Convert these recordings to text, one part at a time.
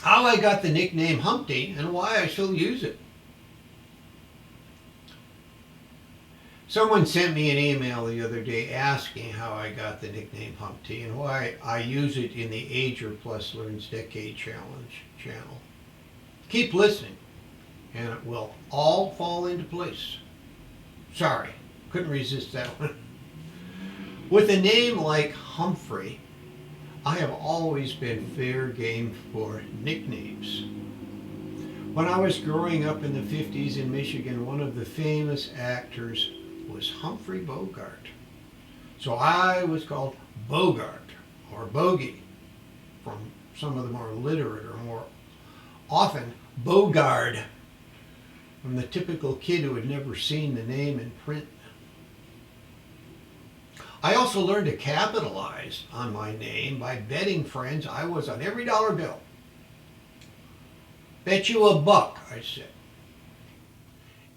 how I got the nickname Humpty and why I still use it. Someone sent me an email the other day asking how I got the nickname Humpty and why I use it in the AGER+LEARNS Decade Challenge channel. Keep listening and it will all fall into place. Sorry, couldn't resist that one. With a name like Humphrey, I have always been fair game for nicknames. When I was growing up in the 50s in Michigan, one of the famous actors was Humphrey Bogart. So I was called Bogart or Bogey from some of the more literate or more often Bogard from the typical kid who had never seen the name in print. I also learned to capitalize on my name by betting friends I was on every dollar bill. Bet you $1, I said.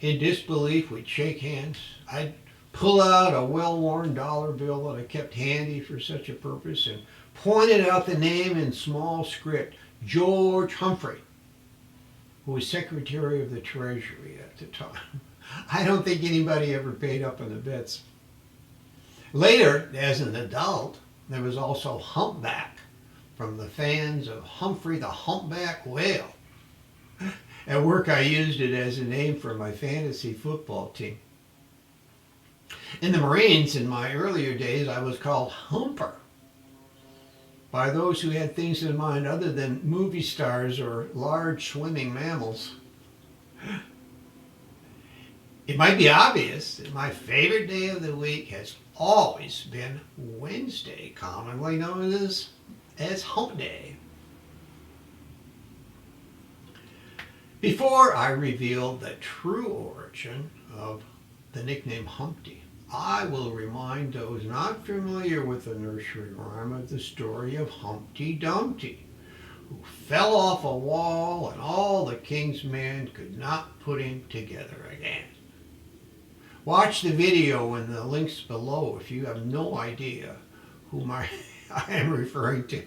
In disbelief, we'd shake hands. I'd pull out a well-worn dollar bill that I kept handy for such a purpose and pointed out the name in small script, George Humphrey, who was Secretary of the Treasury at the time. I don't think anybody ever paid up on the bets. Later, as an adult, there was also Humpback from the fans of Humphrey the Humpback Whale. At work, I used it as a name for my fantasy football team. In the Marines, in my earlier days, I was called Humper by those who had things in mind other than movie stars or large swimming mammals. It might be obvious that my favorite day of the week has always been Wednesday, commonly known as Hump Day. Before I reveal the true origin of the nickname Humpty, I will remind those not familiar with the nursery rhyme of the story of Humpty Dumpty, who fell off a wall and all the king's men could not put him together again. Watch the video in the links below if you have no idea whom I am referring to.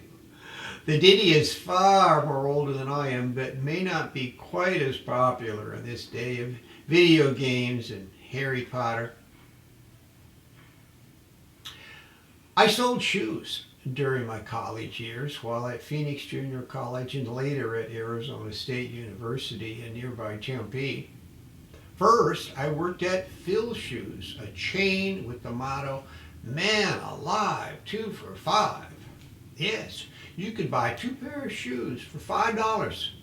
The ditty is far more older than I am, but may not be quite as popular in this day of video games and Harry Potter. I sold shoes during my college years while at Phoenix Junior College and later at Arizona State University in nearby Tempe. First, I worked at Phil's Shoes, a chain with the motto, "Man alive, 2 for $5." Yes, you could buy 2 pairs of shoes for $5.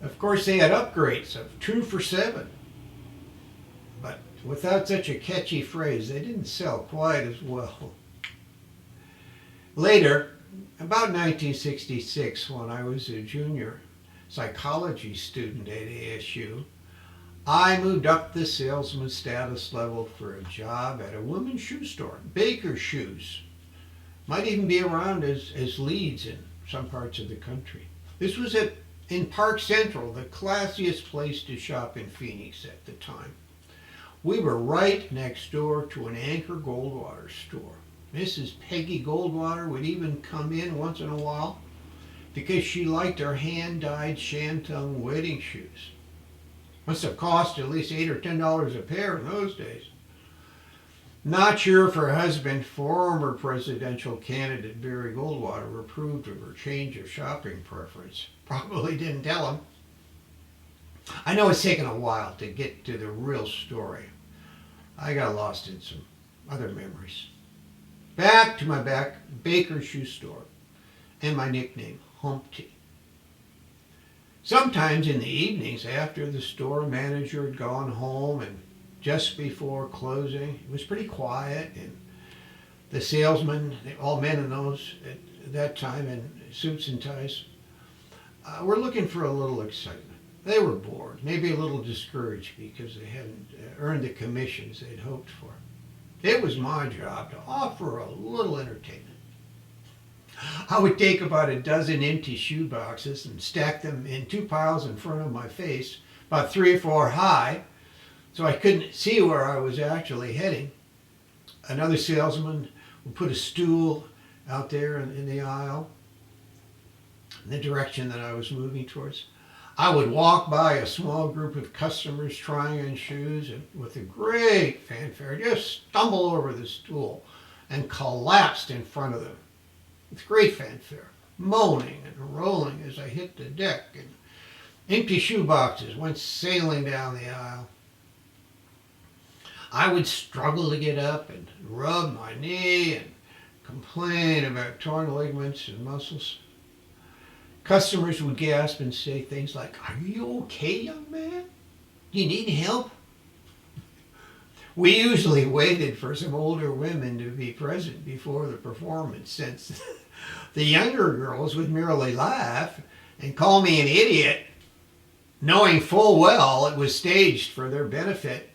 Of course, they had upgrades of 2 for $7. But without such a catchy phrase, they didn't sell quite as well. Later, about 1966, when I was a junior psychology student at ASU, I moved up the salesman status level for a job at a women's shoe store, Baker Shoes. Might even be around as leads in some parts of the country. This was in Park Central, the classiest place to shop in Phoenix at the time. We were right next door to an Anchor Goldwater store. Mrs. Peggy Goldwater would even come in once in a while because she liked our hand-dyed Shantung wedding shoes. Must have cost at least $8 or $10 a pair in those days. Not sure if her husband, former presidential candidate Barry Goldwater, approved of her change of shopping preference. Probably didn't tell him. I know it's taken a while to get to the real story. I got lost in some other memories. Back to my Baker shoe store and my nickname, Humpty. Sometimes in the evenings after the store manager had gone home and just before closing, it was pretty quiet and the salesmen, all men in those at that time in suits and ties, were looking for a little excitement. They were bored, maybe a little discouraged because they hadn't earned the commissions they'd hoped for. It was my job to offer a little entertainment. I would take about a dozen empty shoe boxes and stack them in 2 piles in front of my face, about 3 or 4 high, so I couldn't see where I was actually heading. Another salesman would put a stool out there in the aisle. the direction that I was moving towards. I would walk by a small group of customers trying on shoes and with a great fanfare just stumble over the stool and collapsed in front of them with great fanfare, moaning and rolling as I hit the deck, and empty shoe boxes went sailing down the aisle. I would struggle to get up and rub my knee and complain about torn ligaments and muscles. Customers would gasp and say things like, "Are you okay, young man? Do you need help?" We usually waited for some older women to be present before the performance, since the younger girls would merely laugh and call me an idiot, knowing full well it was staged for their benefit.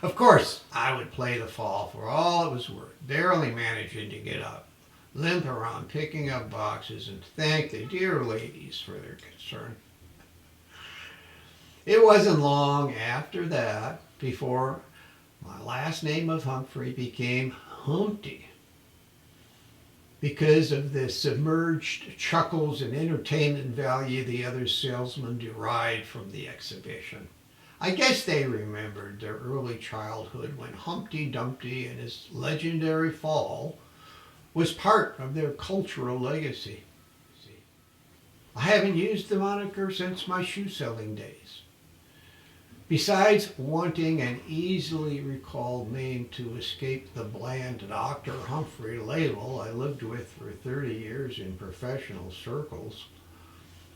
Of course, I would play the fall for all it was worth, barely managing to get up, limp around picking up boxes, and thank the dear ladies for their concern. It wasn't long after that before my last name of Humphrey became Humpty, because of the submerged chuckles and entertainment value the other salesmen derived from the exhibition. I guess they remembered their early childhood when Humpty Dumpty and his legendary fall was part of their cultural legacy. I haven't used the moniker since my shoe selling days. Besides wanting an easily recalled name to escape the bland Dr. Humphrey label I lived with for 30 years in professional circles,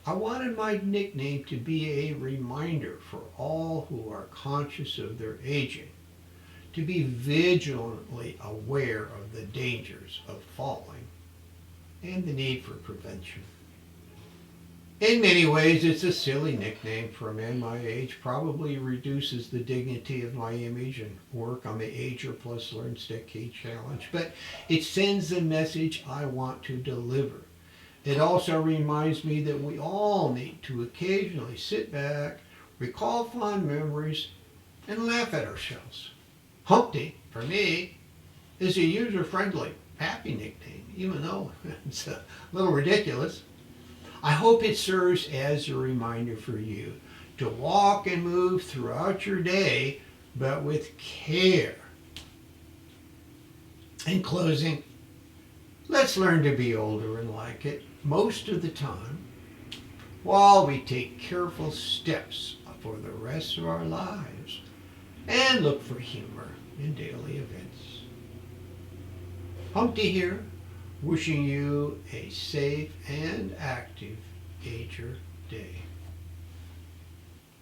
I wanted my nickname to be a reminder for all who are conscious of their aging to be vigilantly aware of the dangers of falling and the need for prevention. In many ways, it's a silly nickname for a man my age, probably reduces the dignity of my image and work on the AGER+LEARNS Decade challenge, but it sends the message I want to deliver. It also reminds me that we all need to occasionally sit back, recall fond memories, and laugh at ourselves. Humpty, for me, is a user-friendly, happy nickname, even though it's a little ridiculous. I hope it serves as a reminder for you to walk and move throughout your day, but with care. In closing, let's learn to be older and like it most of the time, while we take careful steps for the rest of our lives and look for humor in daily events. Humpty here, wishing you a safe and active AGER Day.